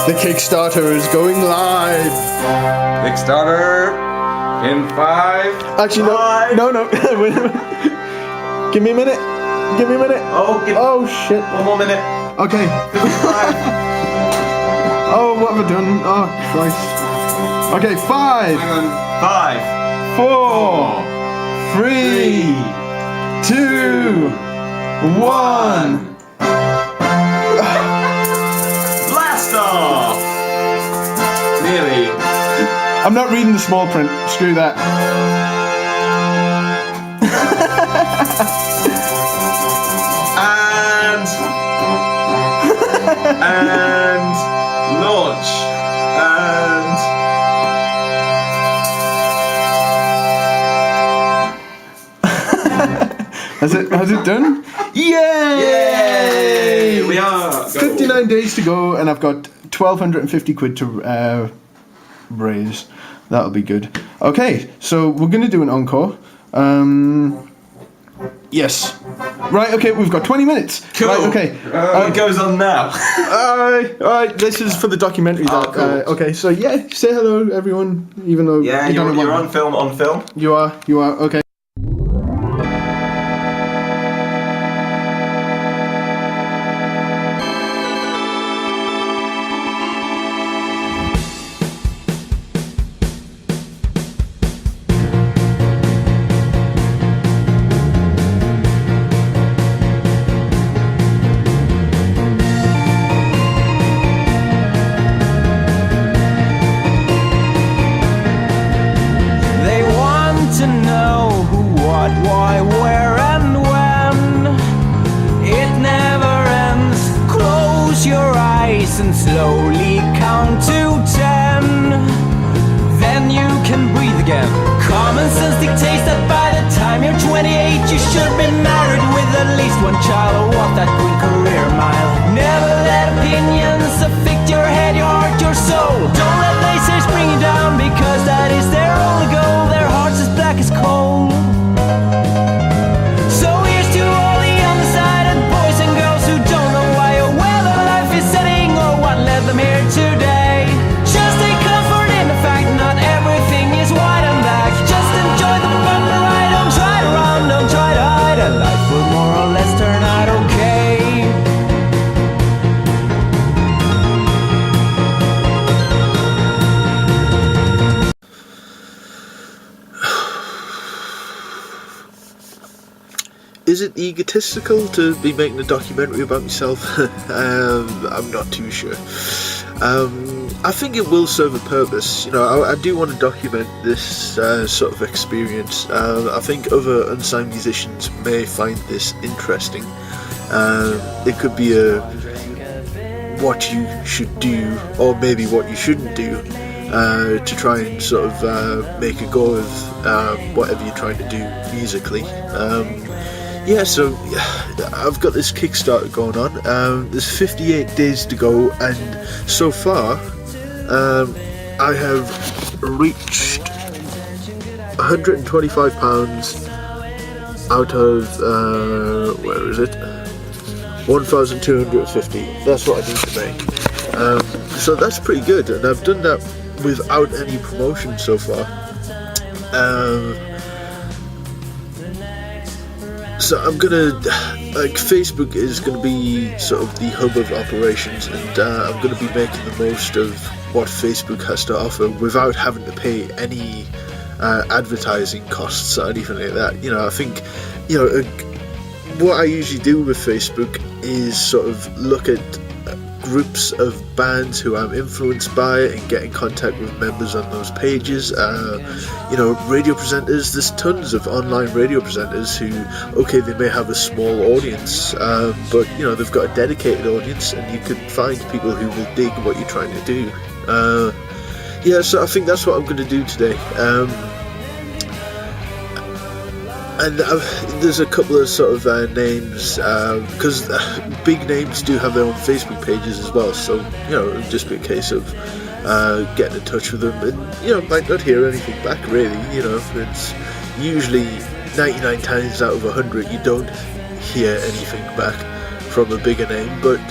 The Kickstarter is going live. Kickstarter in 5. Actually, no. Wait a minute. Give me a minute. Oh shit. One more minute. Okay. 55. Oh, what have I done? Oh Christ. Okay, 5, Hang on. 5, 4, 3, 2, 1. Blast off! Nearly. I'm not reading the small print. Screw that. and launch. And Has it done? yay! We are. 59 days to go, and I've got 1,250 quid to raise. That'll be good. Okay, so we're going to do an encore. Yes. Right, okay, we've got 20 minutes. Cool. Right, okay. What goes on now? Alright, this is for the documentary. Oh, cool. Okay, so yeah, say hello, everyone, even though Yeah, you don't know you're on film. You are, okay. They want to know who, what, why, where, and when. It never ends. Close your eyes and slowly count to 10. Then you can breathe again. Common sense dictates that by the time you're 28, you should be married with at least one child or walk that green career mile. Never let opinions affect your head, your heart, your soul. Don't let naysayers bring you down, because that is their only goal. Their hearts as black as coal. So here's to all the undecided boys and girls who don't know why or where their life is setting or what led them here today. Just take comfort in the fact not everything is white and black. Just enjoy the bumper ride. Don't try to run, don't try to hide, and life will more or less turn out okay. Is it egotistical to be making a documentary about myself? I'm not too sure. I think it will serve a purpose. You know, I do want to document this sort of experience. I think other unsigned musicians may find this interesting. It could be a what you should do, or maybe what you shouldn't do, to try and sort of make a go of whatever you're trying to do musically. Yeah, so I've got this Kickstarter going on. There's 58 days to go, and so far I have reached £125 out of where is it? 1,250. That's what I need to make. So that's pretty good, and I've done that without any promotion so far. So I'm gonna, Facebook is gonna be sort of the hub of operations, and I'm gonna be making the most of what Facebook has to offer without having to pay any advertising costs or anything like that. You know, I think, you know, what I usually do with Facebook is sort of look at groups of bands who I'm influenced by and get in contact with members on those pages. You know, radio presenters, there's tons of online radio presenters who, okay, they may have a small audience, but you know, they've got a dedicated audience, and you can find people who will dig what you're trying to do. Yeah, so I think that's what I'm going to do today. And there's a couple of sort of names, because big names do have their own Facebook pages as well, so, you know, it'll just be a case of getting in touch with them, and, you know, might not hear anything back, really. You know, it's usually 99 times out of 100 you don't hear anything back from a bigger name, but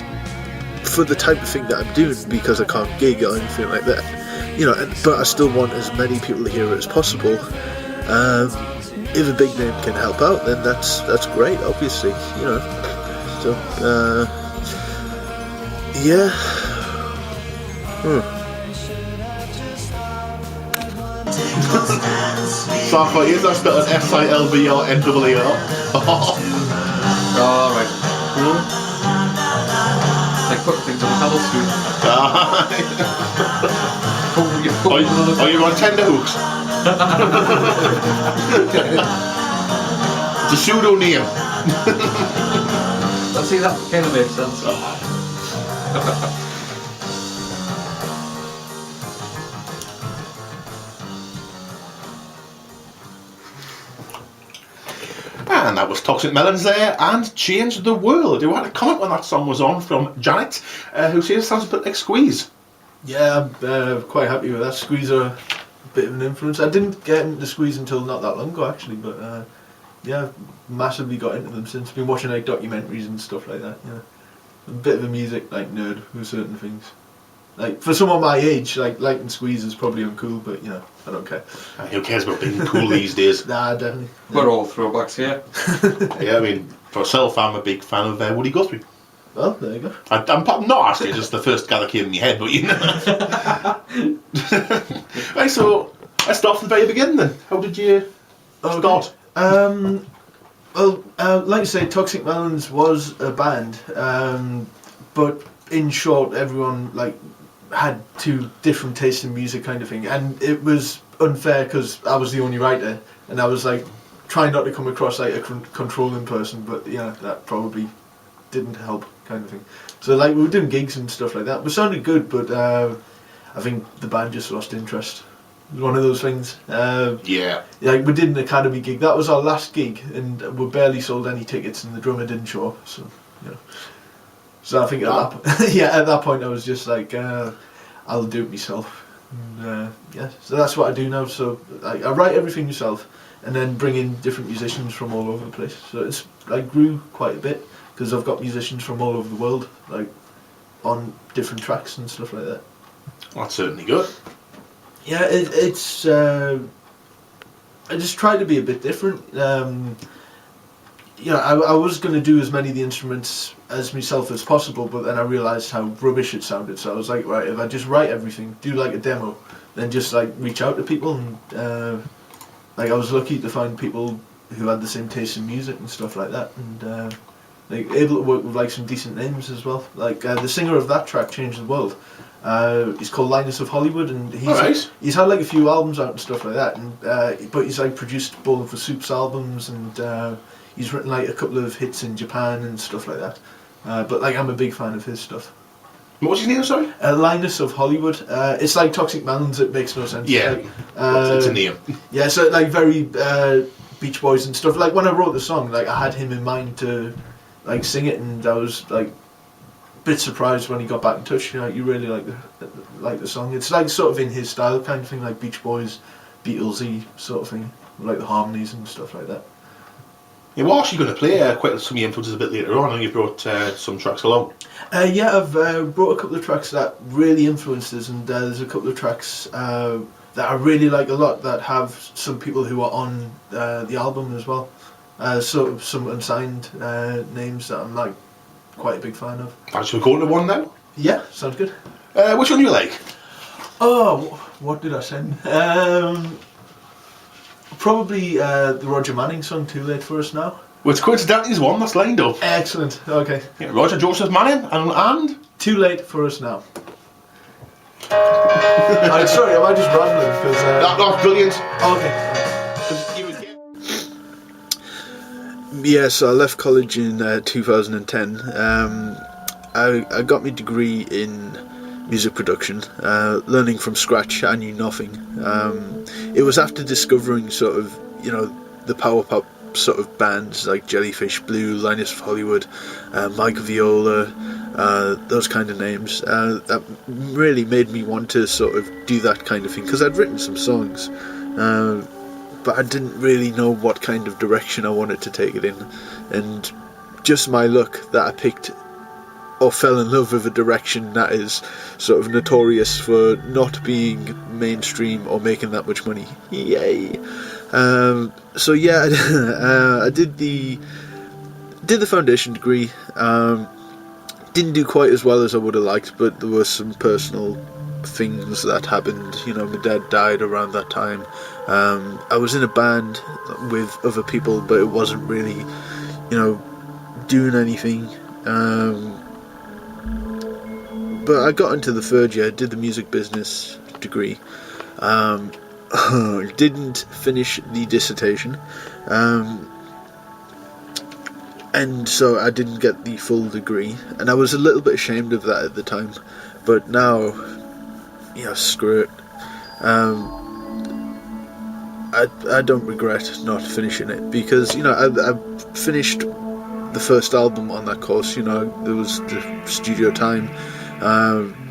for the type of thing that I'm doing, because I can't gig or anything like that, but I still want as many people to hear it as possible. If a big name can help out, then that's great, obviously, So, yeah. So I thought, is that spelled SILV or NAAR? Oh, right. Like put things on the pedal screen. Are you on tenterhooks? It's a pseudonym. Let's see, that kind of makes sense. And that was Toxic Melons there, and Changed the World. Who had a comment when that song was on from Janet, who says it sounds a bit like Squeeze. Yeah, I'm quite happy with that. Squeeze are a bit of an influence. I didn't get into Squeeze until not that long ago, actually, but yeah, massively got into them since. Been watching like documentaries and stuff like that. Yeah, a bit of a music nerd with certain things. Like for someone my age, liking Squeeze is probably uncool, but I don't care. Who cares about being cool these days? Nah, definitely. We're all throwbacks here. Yeah, I mean, for myself, I'm a big fan of Woody Guthrie. Well, there you go. I'm not actually just the first guy that came in my head, but Right, so let's start from the very beginning then. How did you start? Well, like I say, Toxic Melons was a band, but in short, everyone had two different tastes in music, kind of thing, and it was unfair because I was the only writer, and I was trying not to come across like a controlling person, but that probably didn't help, kind of thing. So we were doing gigs and stuff like that. We sounded good, but I think the band just lost interest. It was one of those things. Yeah. We did an Academy gig. That was our last gig, and we barely sold any tickets, and the drummer didn't show up. So, So I think at that point I was just I'll do it myself. And, so that's what I do now. So I write everything myself, and then bring in different musicians from all over the place. So it's grew quite a bit because I've got musicians from all over the world on different tracks and stuff like that. That's certainly good. Yeah, it's. I just try to be a bit different. I was going to do as many of the instruments as myself as possible, but then I realised how rubbish it sounded. So I was like, right, if I just write everything, do a demo, then just reach out to people, and I was lucky to find people who had the same taste in music and stuff like that, and able to work with some decent names as well. The singer of that track, Change the World. He's called Linus of Hollywood, and he's had a few albums out and stuff like that, and but he's produced Bowling for Soup's albums, and he's written a couple of hits in Japan and stuff like that. But I'm a big fan of his stuff. What was his name, sorry? Linus of Hollywood. It's like Toxic Melons. It makes no sense. Yeah, it's a name. Yeah, so very Beach Boys and stuff. When I wrote the song, I had him in mind to sing it, and I was bit surprised when he got back in touch. You really like the song. It's sort of in his style, kind of thing, like Beach Boys, Beatlesy sort of thing, the harmonies and stuff like that. Yeah, we're actually going to play quite some of the influences a bit later on, and you brought some tracks along. Yeah, I've brought a couple of tracks that really influenced us, and there's a couple of tracks that I really like a lot that have some people who are on the album as well. Sort of some unsigned names that I'm quite a big fan of. Should we go into one now? Yeah, sounds good. Which one do you like? Oh, what did I send? Probably the Roger Manning song, Too Late for Us Now. Which coincidentally is one that's lined up. Excellent, okay. Yeah, Roger Joseph Manning and Too Late for Us Now. Sorry, am I just rambling? That's brilliant. Okay. Yeah, so I left college in 2010. I got my degree in music production, learning from scratch. I knew nothing. It was after discovering sort of, the power pop sort of bands like Jellyfish Blue, Linus of Hollywood, Mike Viola, those kind of names, that really made me want to sort of do that kind of thing, because I'd written some songs, but I didn't really know what kind of direction I wanted to take it in, and just my luck that I picked or fell in love with a direction that is sort of notorious for not being mainstream or making that much money. Yay! So yeah, I did the foundation degree. Didn't do quite as well as I would have liked, but there were some personal things that happened. You know, my dad died around that time. I was in a band with other people, but it wasn't really, you know, doing anything. But I got into the third year, did the music business degree. Didn't finish the dissertation. And so I didn't get the full degree, and I was a little bit ashamed of that at the time, but now, you know, screw it. I don't regret not finishing it, because, you know, I finished the first album on that course. You know, there was the studio time.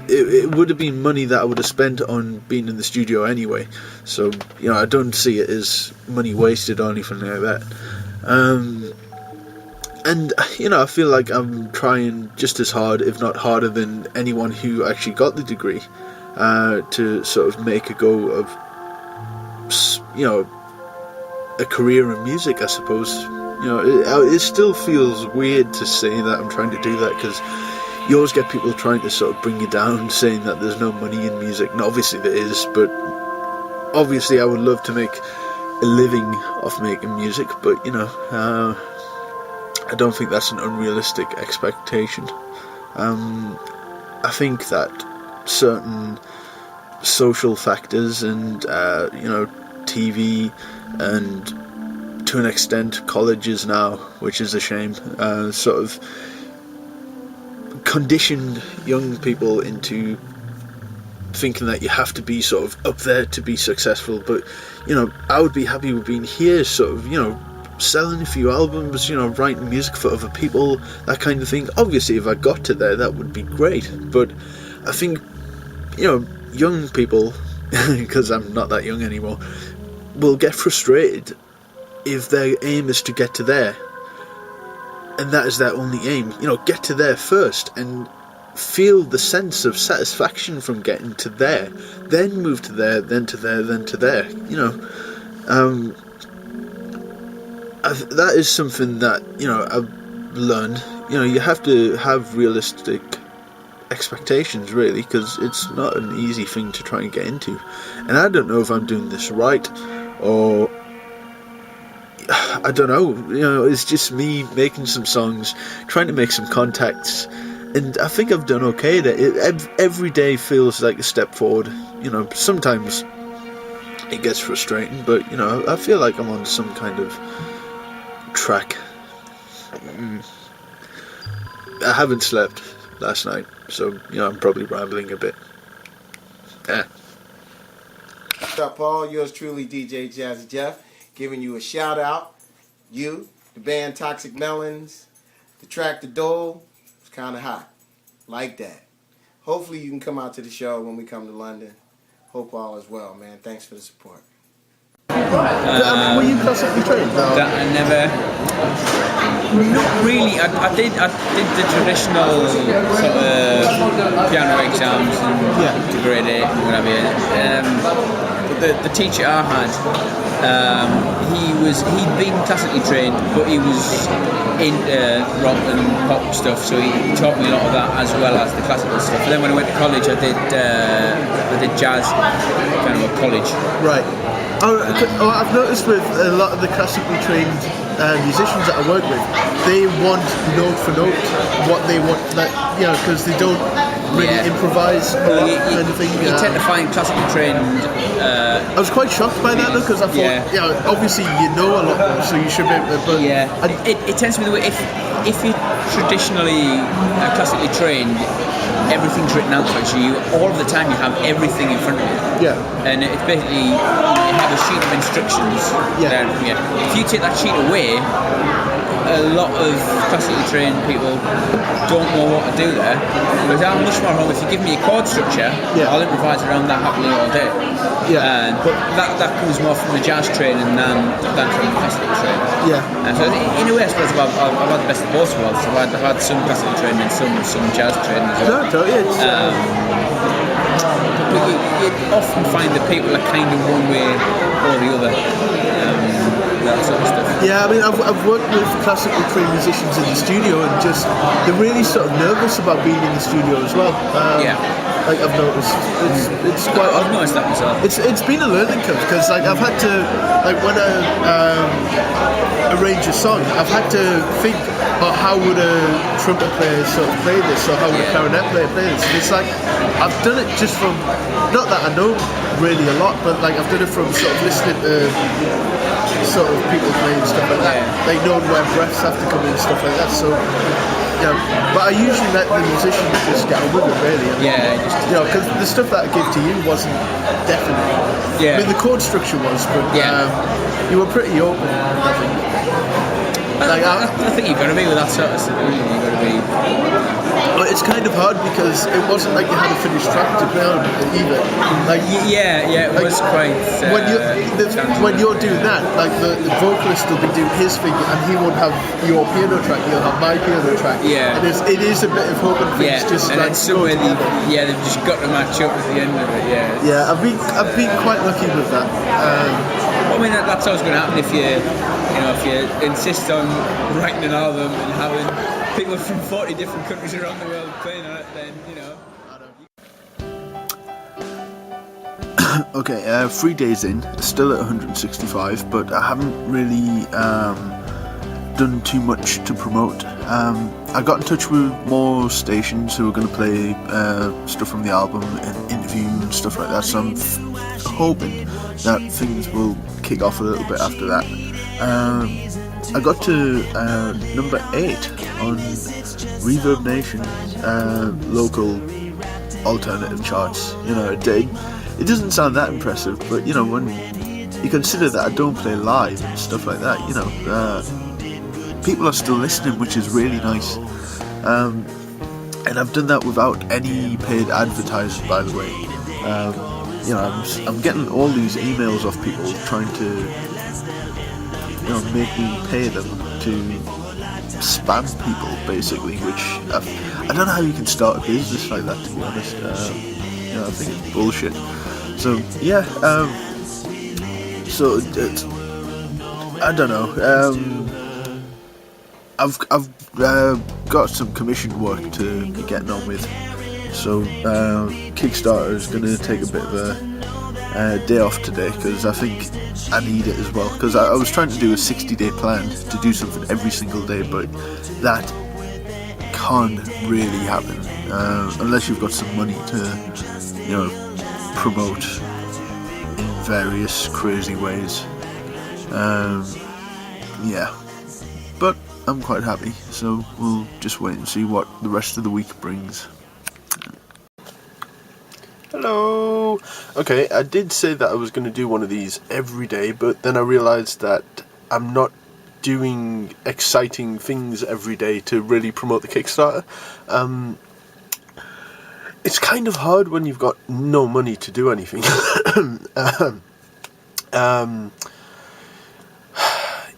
It would have been money that I would have spent on being in the studio anyway, so, you know, I don't see it as money wasted or anything like that. And, you know, I feel like I'm trying just as hard, if not harder, than anyone who actually got the degree, to sort of make a go of, you know, a career in music, I suppose. You know, it still feels weird to say that I'm trying to do that, because you always get people trying to sort of bring you down, saying that there's no money in music. And obviously there is, but obviously I would love to make a living off making music, but, you know, I don't think that's an unrealistic expectation. I think that certain social factors and, you know, TV and, to an extent, colleges now, which is a shame, sort of conditioned young people into thinking that you have to be sort of up there to be successful. But, you know, I would be happy with being here, sort of, you know, selling a few albums, you know, writing music for other people, that kind of thing. Obviously, if I got to there, that would be great. But I think, you know, young people, because I'm not that young anymore, will get frustrated if their aim is to get to there, and that is their only aim. You know, get to there first and feel the sense of satisfaction from getting to there, then move to there, then to there, then to there. You know, that is something that, you know, I've learned. You know, you have to have realistic expectations, really, because it's not an easy thing to try and get into. And I don't know if I'm doing this right, or I don't know. You know, it's just me making some songs, trying to make some contacts, and I think I've done okay at it. Every day feels like a step forward. You know, sometimes it gets frustrating, but, you know, I feel like I'm on some kind of track. I haven't slept last night, so, you know, I'm probably rambling a bit. What's up, Paul? Yours truly, DJ Jazzy Jeff, giving you a shout out. You, the band Toxic Melons, the track The Dole, it's kind of hot. Like that. Hopefully you can come out to the show when we come to London. Hope all is well, man. Thanks for the support. Were you classically trained? That I never, not really. I did the traditional sort of piano exams and to grade 8 and whatever. But the teacher I had, he'd been classically trained, but he was into rock and pop stuff, so he taught me a lot of that as well as the classical stuff. And then when I went to college, I did jazz, kind of a college. Right. I've noticed with a lot of the classically trained musicians that I work with, they want note for note what they want, like, you know, because they don't really improvise or kind of thing. You tend to find classically trained. I was quite shocked by that, though, because I thought, you know, obviously you know a lot more, so you should be able to. But it tends to be the way if you're traditionally classically trained, everything's written out for you. All of the time you have everything in front of you. Yeah. And it's basically, you have a sheet of instructions. Yeah. If you take that sheet away, a lot of classically trained people don't know what to do there. Whereas I'm much more home. If you give me a chord structure, Yeah. I'll improvise around that happily all day. Yeah. But that comes more from the jazz training than from the classical training. Yeah. And so in a way, I suppose I've had the best of both worlds. I've had some classical training and some jazz training as well. No, totally. It's, But you often find that people are kind of one way or the other. That sort of stuff. yeah, I mean, I've worked with classically trained musicians in the studio, and just they're really sort of nervous about being in the studio as well. Like I've noticed, it's quite. I've noticed that myself. It's been a learning curve because like I've had to when I arrange a song, I've had to think about how would a trumpet player sort of play this, or how would a clarinet player play this. And it's like I've done it just from, not that I know really a lot, but like I've done it from sort of listening to sort of people playing stuff like that. Like knowing where breaths have to come in, stuff like that. So yeah, but I usually let the musicians just get on with it, really. Because the stuff that I gave to you wasn't definite. Yeah. I mean, the chord structure was, but you were pretty open, I think. I think you've got to be with that sort of stuff. You've got to be. But it's kind of hard because it wasn't like you had a finished track to play on either. Like it was quite. When you're doing that, like the vocalist will be doing his thing, and he won't have your piano track. You'll have my piano track. Yeah. And it is a bit of hoping things just and like. it's somewhere they've just got to match up at the end of it. Yeah. Yeah, I've been quite lucky with that. I mean, that's always going to happen if you insist on writing an album and having people from 40 different countries around the world playing on it, then, Okay, 3 days in, still at 165, but I haven't really done too much to promote. I got in touch with more stations who are going to play stuff from the album and interview and stuff like that, so I'm hoping that things will kick off a little bit after that. I got to number 8 on Reverb Nation local alternative charts. It doesn't sound that impressive, but when you consider that I don't play live and stuff like that, people are still listening, which is really nice. And I've done that without any paid advertising, by the way. I'm getting all these emails off people trying to make me pay them to spam people, basically, which I don't know how you can start a business like that, to be honest. I think it's bullshit. So yeah, I don't know. I've got some commission work to be getting on with, so Kickstarter is going to take a bit of a day off today, because I think I need it as well, because I was trying to do a 60-day plan to do something every single day, but that can't really happen unless you've got some money to promote in various crazy ways. But I'm quite happy, so we'll just wait and see what the rest of the week brings. Hello! Okay, I did say that I was going to do one of these every day, but then I realised that I'm not doing exciting things every day to really promote the Kickstarter. It's kind of hard when you've got no money to do anything.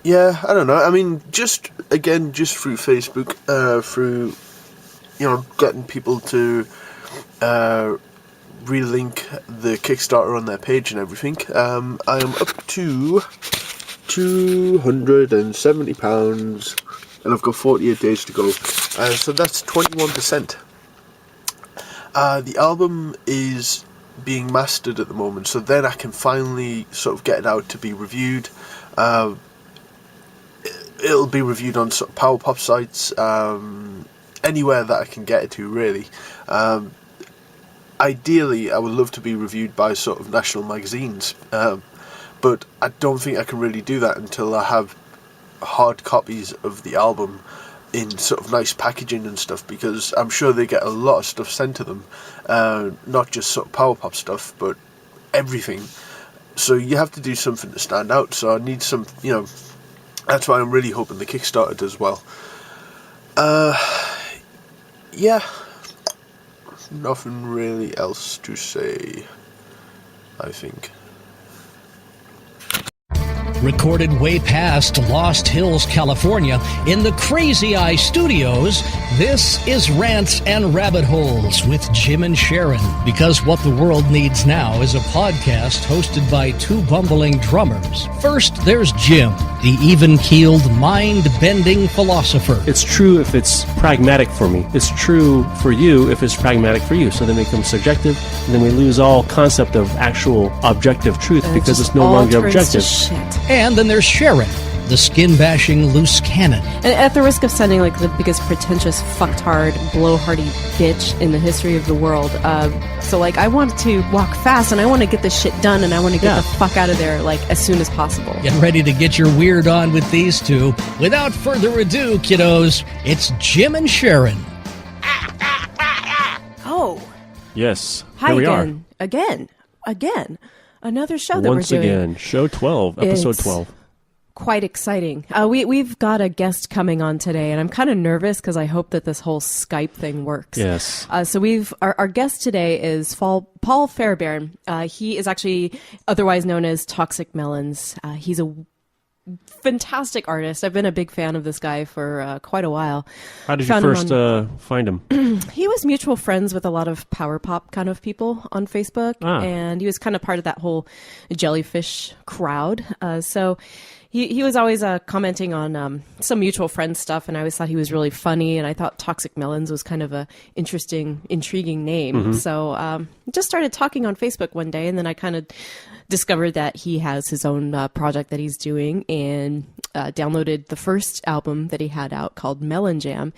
Yeah, I don't know. I mean, just through Facebook, through getting people to relink the Kickstarter on their page and everything. I am up to £270, and I've got 48 days to go. So that's 21%. The album is being mastered at the moment, so then I can finally sort of get it out to be reviewed. It'll be reviewed on sort of power pop sites, anywhere that I can get it to, really. Ideally, I would love to be reviewed by sort of national magazines, but I don't think I can really do that until I have hard copies of the album in sort of nice packaging and stuff, because I'm sure they get a lot of stuff sent to them, not just sort of power pop stuff, but everything. So you have to do something to stand out. So I need some, That's why I'm really hoping the Kickstarter does well. Yeah. Nothing really else to say, I think. Recorded way past Lost Hills, California, in the Crazy Eye Studios, this is Rants and Rabbit Holes with Jim and Sharon. Because what the world needs now is a podcast hosted by two bumbling drummers. First, there's Jim, the even-keeled, mind-bending philosopher. It's true if it's pragmatic for me. It's true for you if it's pragmatic for you. So then it becomes subjective, and then we lose all concept of actual objective truth because it's no longer objective. And then there's Sharon, the skin-bashing loose cannon. And at the risk of sounding like the biggest pretentious, fucked-hard, blowhardy bitch in the history of the world, so like I want to walk fast and I want to get this shit done and I want to get the fuck out of there like as soon as possible. Get ready to get your weird on with these two. Without further ado, kiddos, it's Jim and Sharon. Oh. Yes. Hi here we again. Again. Another show that Once we're doing. again, show 12, episode It's 12. Quite exciting. We've got a guest coming on today, and I'm kind of nervous because I hope that this whole Skype thing works. Yes. So our guest today is Paul Fairbairn. He is actually otherwise known as Toxic Melons. He's a fantastic artist. I've been a big fan of this guy for quite a while. How did you first find him? He was mutual friends with a lot of power pop kind of people on Facebook, and he was kind of part of that whole jellyfish crowd. So he was always commenting on some mutual friend stuff, and I always thought he was really funny, and I thought Toxic Melons was kind of a interesting, intriguing name. Mm-hmm. So just started talking on Facebook one day, and then I kind of discovered that he has his own project that he's doing, and downloaded the first album that he had out called Melon Jam,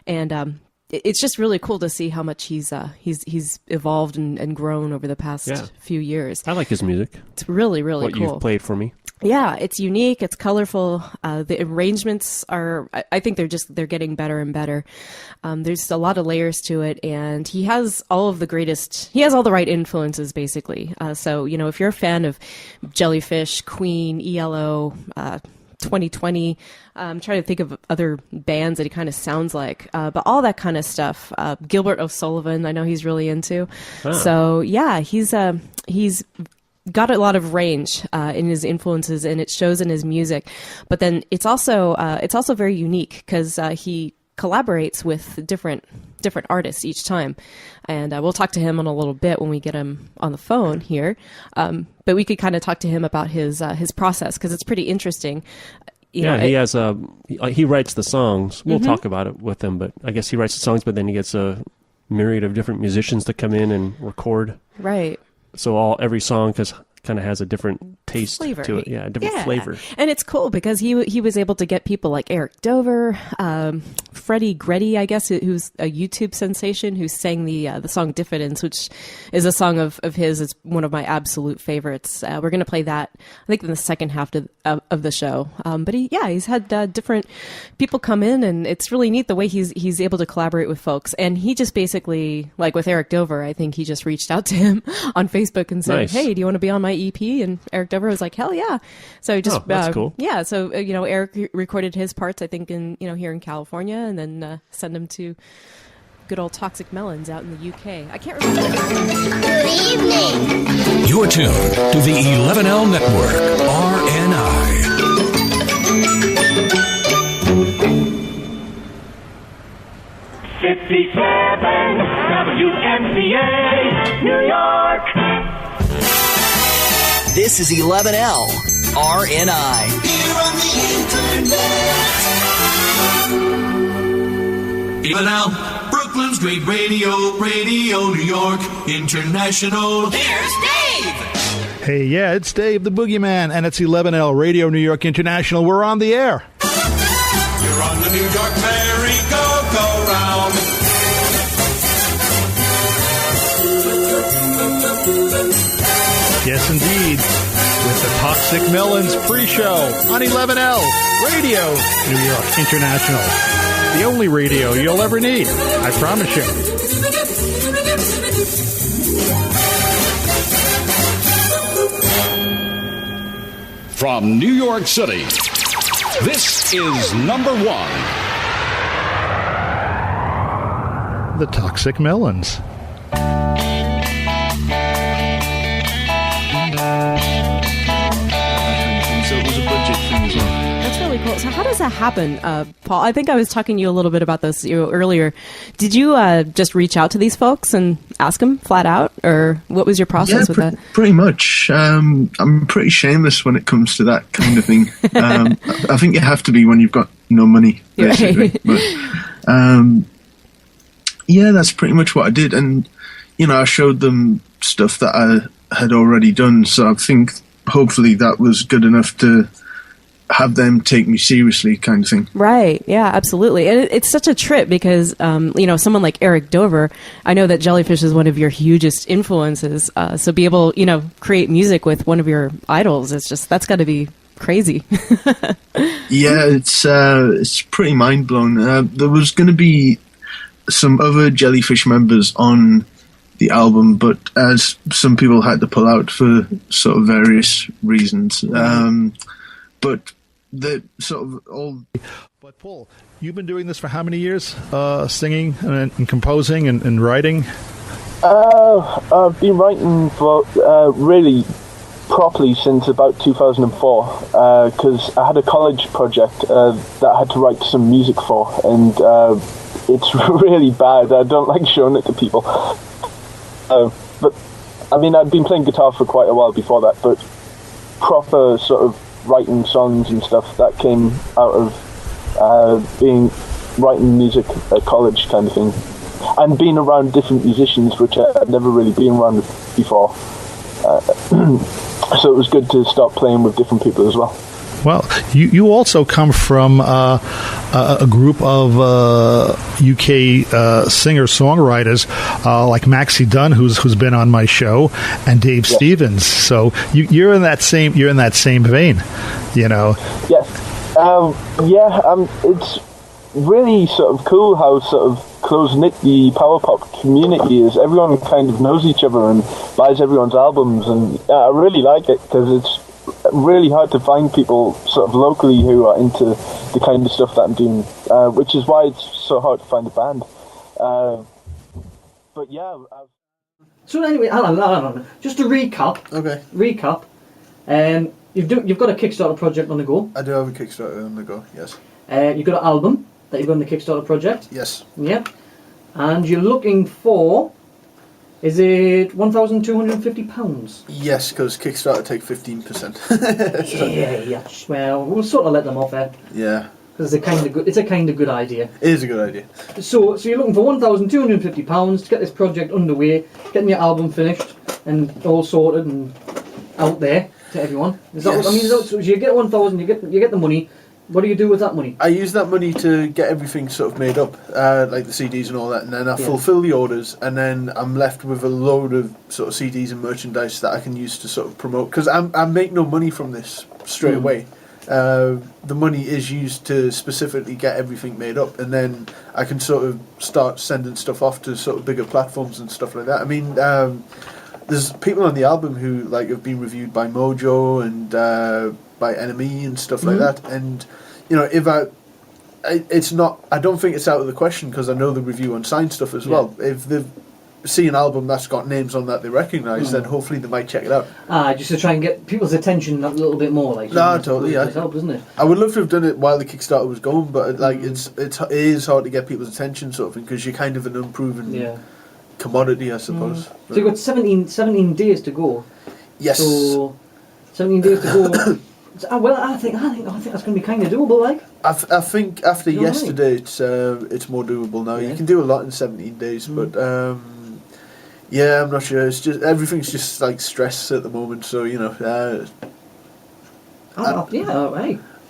and it's just really cool to see how much he's evolved and grown over the past few years. I like his music. It's really, really what cool. You've played for me. Yeah, it's unique. It's colorful. The arrangements are, I think they're getting better and better. There's a lot of layers to it, and he has all the right influences, basically. So, if you're a fan of Jellyfish, Queen, ELO, 2020, I'm trying to think of other bands that he kind of sounds like, but all that kind of stuff. Gilbert O'Sullivan, I know he's really into. So yeah, he's got a lot of range in his influences, and it shows in his music. But then it's also very unique because he collaborates with different artists each time, and we'll talk to him in a little bit when we get him on the phone here. But we could kind of talk to him about his process because it's pretty interesting. He has he writes the songs. We'll talk about it with him, but I guess he writes the songs, but then he gets a myriad of different musicians to come in and record. Right. So every song kind of has a different taste flavor to it. Yeah, a different flavor. And it's cool because he was able to get people like Eric Dover, Freddie Greddy, I guess, who's a YouTube sensation, who sang the song Diffidence, which is a song of his. It's one of my absolute favorites. We're going to play that, I think, in the second half of the show. But he's had different people come in, and it's really neat the way he's able to collaborate with folks. And he just basically, like with Eric Dover, I think he just reached out to him on Facebook and said, Nice. "Hey, do you want to be on my EP?" And Eric Dover was like, "Hell yeah!" So just that's cool. Yeah, so Eric recorded his parts, I think, in here in California, and then sent them to good old Toxic Melons out in the UK. I can't remember. Good evening. You're tuned to the 11L Network, RNI. WMCA, New York. This is 11L, RNI. Here on the internet. 11L, Brooklyn's great radio, New York, International. Here's Dave. Hey, yeah, it's Dave the Boogeyman, and it's 11L Radio New York International. We're on the air. You're on the New York merry-go-go-round. Yes, indeed. With the Toxic Melons pre-show on 11L Radio New York International. The only radio you'll ever need. I promise you. From New York City, This is number 1. The Toxic Melons. So it was a budget thing as well. That's really cool. So how does that happen, Paul? I think I was talking to you a little bit about this earlier. Did you just reach out to these folks and ask them flat out, or what was your process with that? Pretty much. I'm pretty shameless when it comes to that kind of thing. I think you have to be when you've got no money, basically. Right. But yeah, that's pretty much what I did. And, I showed them stuff that I had already done. So I think hopefully that was good enough to have them take me seriously, kind of thing. Right. Yeah, absolutely. And it's such a trip because, someone like Eric Dover, I know that Jellyfish is one of your hugest influences. So be able, create music with one of your idols, that's got to be crazy. Yeah, it's pretty mind-blowing. There was going to be some other Jellyfish members on the album, but as some people had to pull out for sort of various reasons. But the sort of all. But Paul, you've been doing this for how many years? Singing and composing and writing? I've been writing for really properly since about 2004 because I had a college project that I had to write some music for, and it's really bad. I don't like showing it to people. But I mean, I'd been playing guitar for quite a while before that, but proper sort of writing songs and stuff that came out of writing music at college, kind of thing, and being around different musicians, which I'd never really been around before. So it was good to start playing with different people as well. Well, you also come from a group of UK singer-songwriters like Maxie Dunn, who's been on my show, and Dave Stevens. So you're in that same vein, Yes. It's really sort of cool how sort of close-knit the power pop community is. Everyone kind of knows each other and buys everyone's albums, and I really like it because it's really hard to find people sort of locally who are into the kind of stuff that I'm doing, which is why it's so hard to find a band. But yeah. So anyway, Alan, just to recap. Okay. You've got a Kickstarter project on the go. I do have a Kickstarter on the go, yes. You've got an album that you've got on the Kickstarter project. Yes. Yeah. And you're looking for, is it £1,250? Yes, because Kickstarter take 15%. Yeah. Well, we'll sort of let them off it. Yeah. Because it's a kind of good idea. It is a good idea. So you're looking for £1,250 to get this project underway, getting your album finished and all sorted and out there to everyone. Is that Yes. what I mean? So you get 1,000, you get the money. What do you do with that money? I use that money to get everything sort of made up, like the CDs and all that, and then I fulfill the orders, and then I'm left with a load of sort of CDs and merchandise that I can use to sort of promote, because I make no money from this straight away. The money is used to specifically get everything made up, and then I can sort of start sending stuff off to sort of bigger platforms and stuff like that. I mean, there's people on the album who like have been reviewed by Mojo and by Enemy and stuff like that, and if I don't think it's out of the question, because I know the review on signed stuff as well. If they see an album that's got names on that they recognise, then hopefully they might check it out. Just to try and get people's attention a little bit more, like. No, totally. Yeah, it helps, doesn't it? I would love to have done it while the Kickstarter was going, but it is hard to get people's attention, sort of thing, because you're kind of an unproven commodity, I suppose. So you've got 17 days to go. Yes. So 17 days to go. Well, I think that's going to be kind of doable, like. I think after You know what I yesterday, it's more doable now. Yeah. You can do a lot in 17 days, but yeah, I'm not sure. It's just everything's just like stress at the moment, so hey. I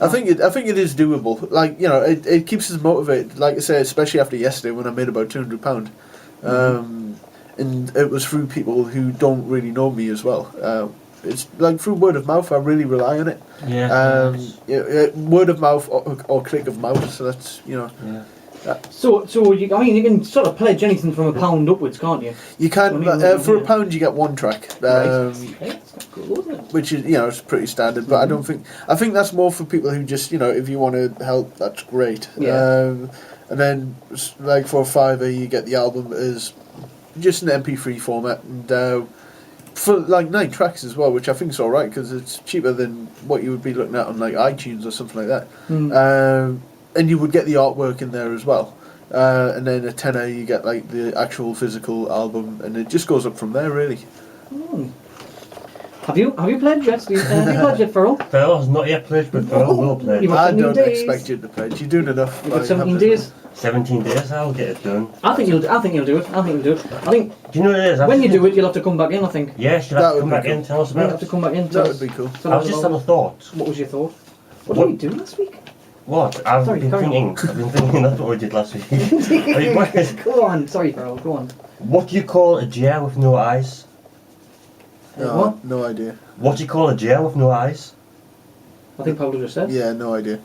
think it is doable. Like it keeps us motivated. Like I say, especially after yesterday when I made about £200, and it was through people who don't really know me as well. It's like through word of mouth. I really rely on it. Yeah. Word of mouth or click of mouse. So that's So you can sort of pledge anything from £1 upwards, can't you? You can for £1 you get one track, That's cool, isn't it? which is it's pretty standard. But I think that's more for people who just if you want to help, that's great. Yeah. And then like for £5 you get the album as just an MP3 format, and for like 9 tracks as well, which I think is alright because it's cheaper than what you would be looking at on like iTunes or something like that. And you would get the artwork in there as well. And then a tenner you get like the actual physical album, and it just goes up from there really. Have you pledged yet? Have you pledged yet, Farrell? Farrell has not yet pledged, but Farrell will pledge. I don't expect you to pledge. You're doing enough. You've got 17 days. 17 days, I'll get it done. I think you'll do it. I think you'll do it. I think. Do you know what it is? When you do it, you'll have to come back in. I think. Yes, you'll have to come back in. Tell us about it. You'll have to come back in. That would be cool. I've just had a thought. What was your thought? What did we do last week? What? I've been thinking that's what we did last week. Go on. Sorry, Farrell. Go on. What do you call a jar with no eyes? What? No idea. What do you call a jar with no eyes? I think Pablo just said. Yeah, no idea.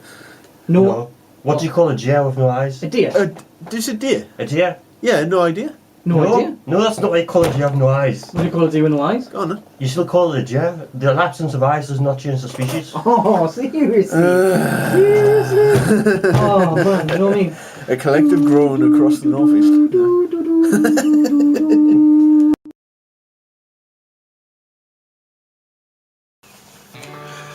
No. What do you call a jar with no eyes? A deer. This a deer? A deer? Yeah, no idea. No idea? No, that's not what you call a deer with no eyes. What do you call a deer with no eyes? Go on then. You still call it a deer. The absence of eyes does not change the species. Oh, seriously? Seriously? Oh, man, you know what I mean? A collective groan across the northeast.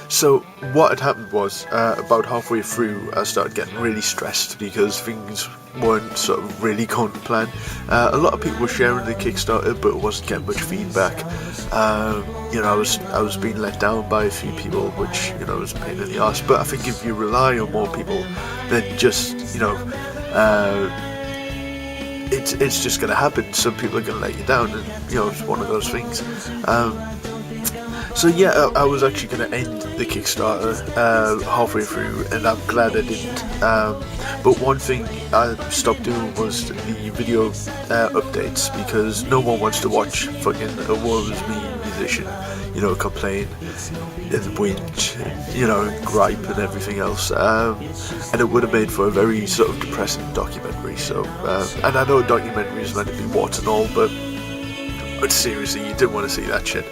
So what had happened was, about halfway through I started getting really stressed because things weren't sort of really going to plan. A lot of people were sharing the Kickstarter, but it wasn't getting much feedback. I was being let down by a few people, which was a pain in the arse. But I think if you rely on more people than just it's just going to happen. Some people are going to let you down, and it's one of those things. So yeah, I was actually going to end the Kickstarter halfway through, and I'm glad I didn't. But one thing I stopped doing was the video updates, because no one wants to watch fucking a woe is me musician, complain and whinge, and gripe and everything else. And it would have made for a very sort of depressing documentary. So, and I know a documentary is meant to be warts and all, but seriously, you didn't want to see that shit.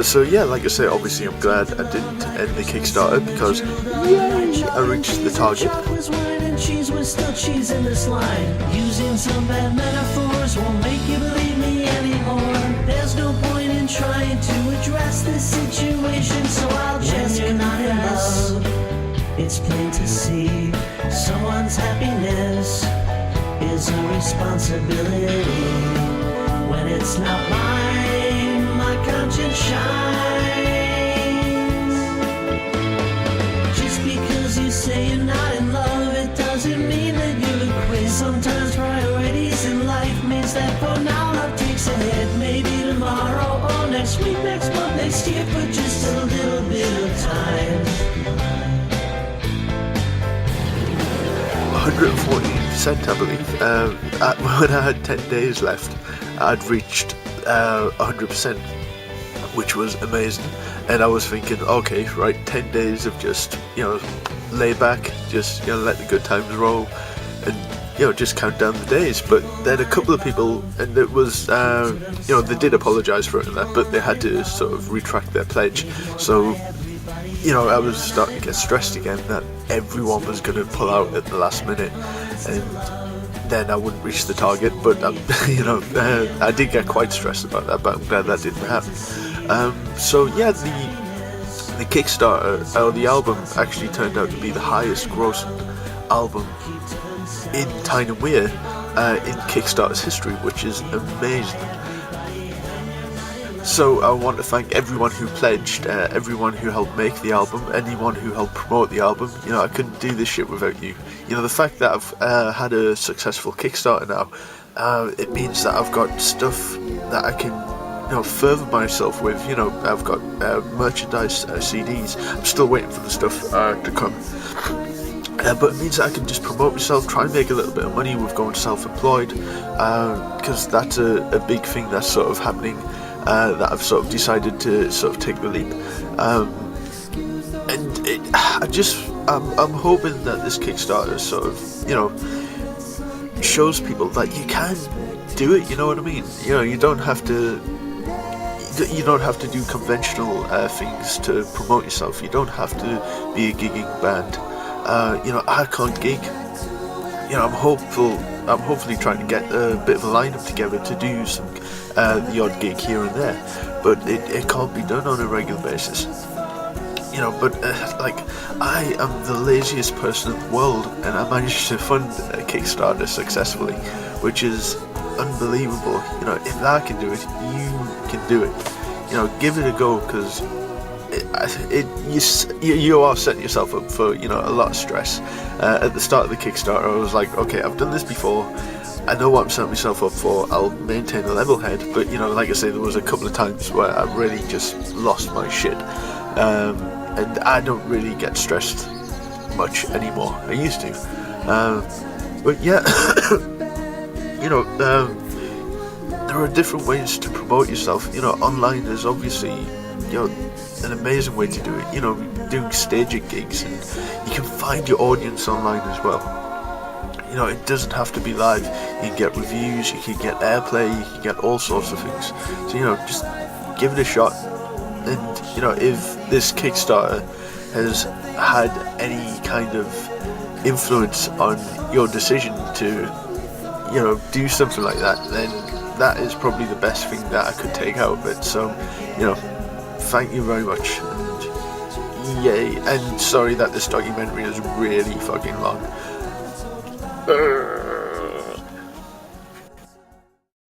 So yeah, like I say, obviously I'm glad I didn't end the Kickstarter because yay, I reached the target. Wine and cheese with still cheese in this line. Using some bad metaphors won't make you believe me anymore. There's no point in trying to address this situation, so I'll just when you're not in love, it's plain to see someone's happiness is a responsibility. When it's not mine, my conscience shines. Just because you say you're not in love, it doesn't mean that you'll quit. Sometimes priorities in life means that for now love takes a hit. Maybe tomorrow or next week, next month, next year, for just a little bit of time. 140%, I believe. When I had 10 days left, I'd reached 100%, which was amazing. And I was thinking, okay, right, 10 days of just, lay back, just, let the good times roll, and, just count down the days. But then a couple of people, and it was, they did apologise for it and that, but they had to sort of retract their pledge. So, I was starting to get stressed again that everyone was going to pull out at the last minute, and then I wouldn't reach the target. But I did get quite stressed about that, but I'm glad that didn't happen. So yeah, the Kickstarter, or the album, actually turned out to be the highest grossing album in Tyne and Weir in Kickstarter's history, which is amazing. So I want to thank everyone who pledged, everyone who helped make the album, anyone who helped promote the album. I couldn't do this shit without you. The fact that I've had a successful Kickstarter now, it means that I've got stuff that I can, further myself with. I've got merchandise, CDs. I'm still waiting for the stuff to come. But it means that I can just promote myself, try and make a little bit of money with going self-employed, because that's a big thing that's sort of happening. That I've sort of decided to sort of take the leap, and I'm hoping that this Kickstarter sort of shows people that you can do it. You know what I mean? You know, you don't have to do conventional things to promote yourself. You don't have to be a gigging band. You know, I can't gig. You know, I'm hopefully trying to get a bit of a lineup together to do some the odd gig here and there, but it can't be done on a regular basis. You know, but like, I am the laziest person in the world, and I managed to fund a Kickstarter successfully, which is unbelievable. You know, if I can do it, you can do it. You know, give it a go, because you are setting yourself up for, you know, a lot of stress. At the start of the Kickstarter, I was like, okay, I've done this before, I know what I'm setting myself up for, I'll maintain a level head, but, you know, like I say, there was a couple of times where I really just lost my shit, and I don't really get stressed much anymore. I used to, but yeah, you know, there are different ways to promote yourself. You know, online is obviously, you know, an amazing way to do it. You know, doing staging gigs, and you can find your audience online as well. You know, it doesn't have to be live. You can get reviews, you can get airplay, you can get all sorts of things. So, you know, just give it a shot. And, you know, if this Kickstarter has had any kind of influence on your decision to, you know, do something like that, then that is probably the best thing that I could take out of it. So, you know, thank you very much, and yay, and sorry that this documentary is really fucking long.